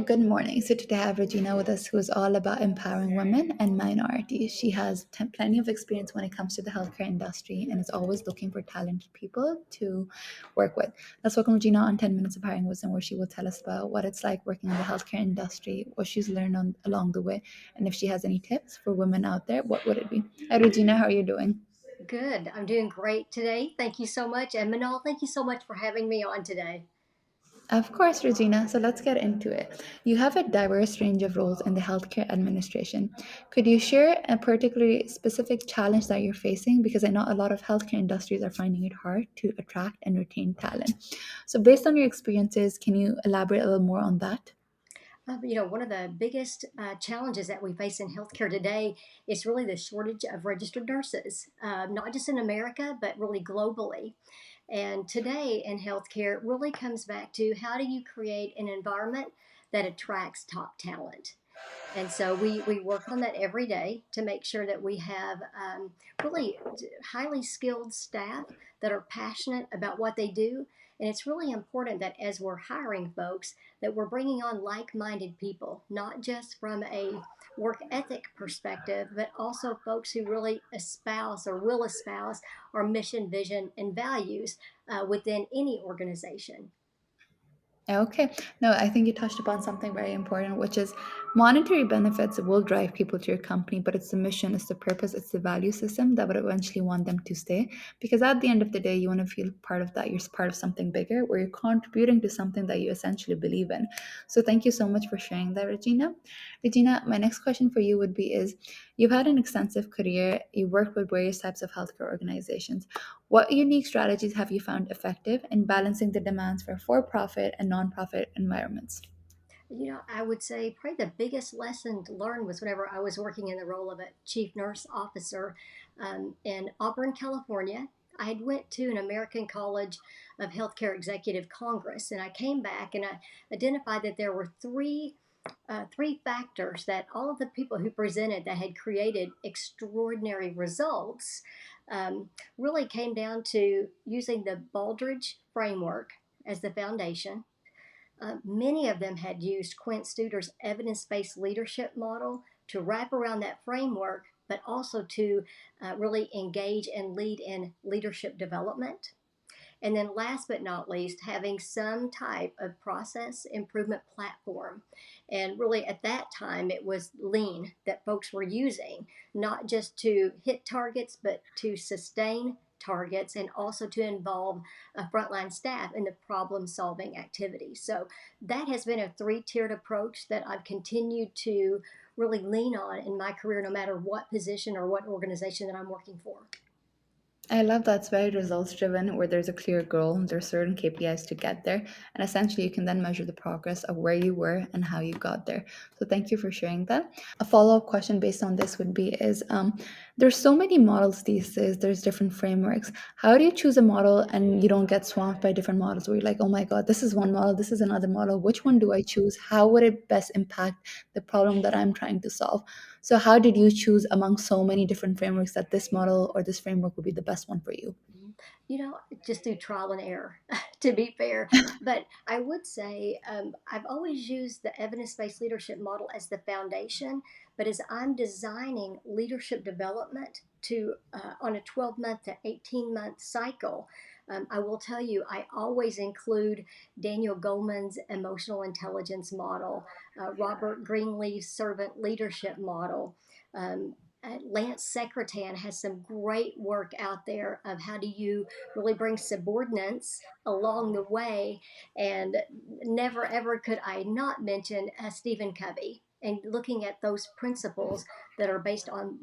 good morning. So today I have Regina with us, who is all about empowering women and minorities. She has plenty of experience when it comes to the healthcare industry and is always looking for talented people to work with. Let's welcome Regina on 10 Minutes of Hiring Wisdom, where she will tell us about what it's like working in the healthcare industry, what she's learned along the way, and if she has any tips for women out there, what would it be? Hi, Regina. How are you doing? Good. I'm doing great today. Thank you so much. And Manal, thank you so much for having me on today. Of course, Regina. So let's get into it. You have a diverse range of roles in the healthcare administration. Could you share a particularly specific challenge that you're facing? Because I know a lot of healthcare industries are finding it hard to attract and retain talent. So, based on your experiences, can you elaborate a little more on that? One of the biggest challenges that we face in healthcare today is really the shortage of registered nurses, not just in America, but really globally. And today in healthcare, it really comes back to how do you create an environment that attracts top talent? And so we work on that every day to make sure that we have really highly skilled staff that are passionate about what they do. And it's really important that as we're hiring folks, that we're bringing on like-minded people, not just from a work ethic perspective, but also folks who really espouse or will espouse our mission, vision, and values within any organization. Okay. No, I think you touched upon something very important, which is monetary benefits will drive people to your company, but it's the mission, it's the purpose, it's the value system that would eventually want them to stay. Because at the end of the day, you want to feel part of that. You're part of something bigger where you're contributing to something that you essentially believe in. So thank you so much for sharing that, Regina. Regina, my next question for you would be is you've had an extensive career, you worked with various types of healthcare organizations. What unique strategies have you found effective in balancing the demands for profit and nonprofit environments? I would say probably the biggest lesson to learn was whenever I was working in the role of a chief nurse officer in Auburn, California. I had went to an American College of Healthcare Executive Congress, and I came back and I identified that there were three factors that all of the people who presented that had created extraordinary results really came down to using the Baldrige framework as the foundation. Many of them had used Quint Studer's evidence based leadership model to wrap around that framework, but also to really engage and lead in leadership development. And then, last but not least, having some type of process improvement platform. And really, at that time, it was lean that folks were using, not just to hit targets, but to sustain targets and also to involve a frontline staff in the problem solving activities. So, that has been a three-tiered approach that I've continued to really lean on in my career, no matter what position or what organization that I'm working for. I love that it's very results driven, where there's a clear goal, there's certain KPIs to get there, and essentially you can then measure the progress of where you were and how you got there. So thank you for sharing that. A follow up question based on this would be: is there's so many models these days. There's different frameworks. How do you choose a model and you don't get swamped by different models? Where you're like, oh my god, this is one model, this is another model. Which one do I choose? How would it best impact the problem that I'm trying to solve? So, how did you choose among so many different frameworks that this model or this framework would be the best one for you? Just through trial and error, to be fair. But I would say I've always used the evidence based leadership model as the foundation. But as I'm designing leadership development on a 12-month to 18-month cycle, I will tell you, I always include Daniel Goleman's emotional intelligence model, Robert Greenleaf's servant leadership model. Lance Secretan has some great work out there of how do you really bring subordinates along the way. And never ever could I not mention Stephen Covey and looking at those principles that are based on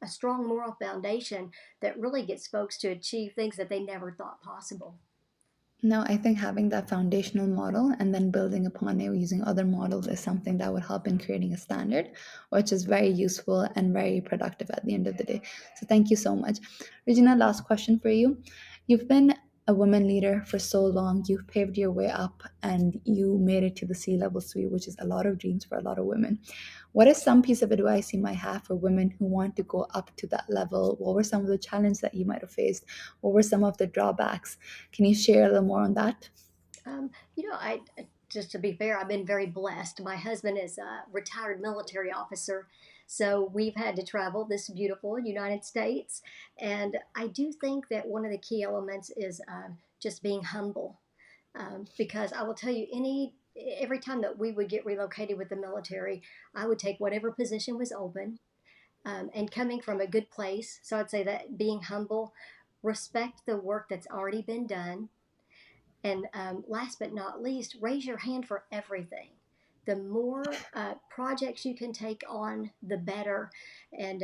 a strong moral foundation that really gets folks to achieve things that they never thought possible. No, I think having that foundational model and then building upon it using other models is something that would help in creating a standard, which is very useful and very productive at the end of the day. So, thank you so much. Regina, last question for you. You've been a woman leader for so long, you've paved your way up and you made it to the C-level suite, which is a lot of dreams for a lot of women. What is some piece of advice you might have for women who want to go up to that level? What were some of the challenges that you might have faced? What were some of the drawbacks? Can you share a little more on that? Um, you know, I just to be fair, I've been very blessed. My husband is a retired military officer, so we've had to travel this beautiful United States. And I do think that one of the key elements is just being humble. Because I will tell you, every time that we would get relocated with the military, I would take whatever position was open, and coming from a good place. So I'd say that being humble, respect the work that's already been done, and last but not least, raise your hand for everything. The more projects you can take on, the better. And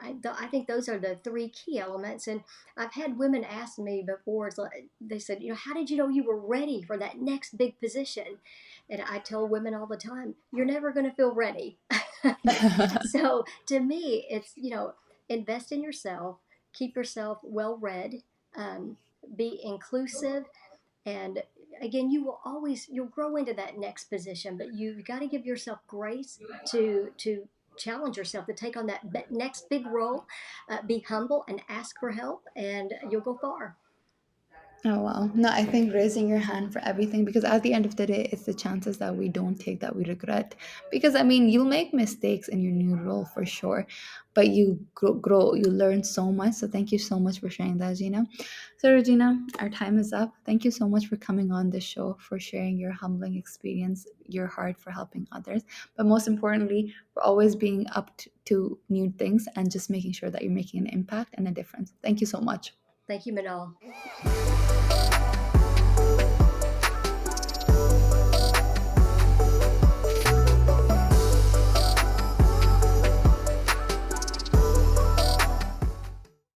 I think those are the three key elements. And I've had women ask me before, it's like, they said, how did you know you were ready for that next big position? And I tell women all the time, you're never going to feel ready. So to me, it's, invest in yourself, keep yourself well read, um, be inclusive, and again, you'll grow into that next position, but you've got to give yourself grace to challenge yourself to take on that next big role. Be humble and ask for help, and you'll go far. Oh wow. No, I think raising your hand for everything, because at the end of the day, it's the chances that we don't take that we regret. Because I mean, you'll make mistakes in your new role for sure, but you grow, you learn so much. So thank you so much for sharing that, Gina. So Regina, our time is up. Thank you so much for coming on this show, for sharing your humbling experience, your heart for helping others, but most importantly, for always being up to new things and just making sure that you're making an impact and a difference. Thank you so much. Thank you, Manal.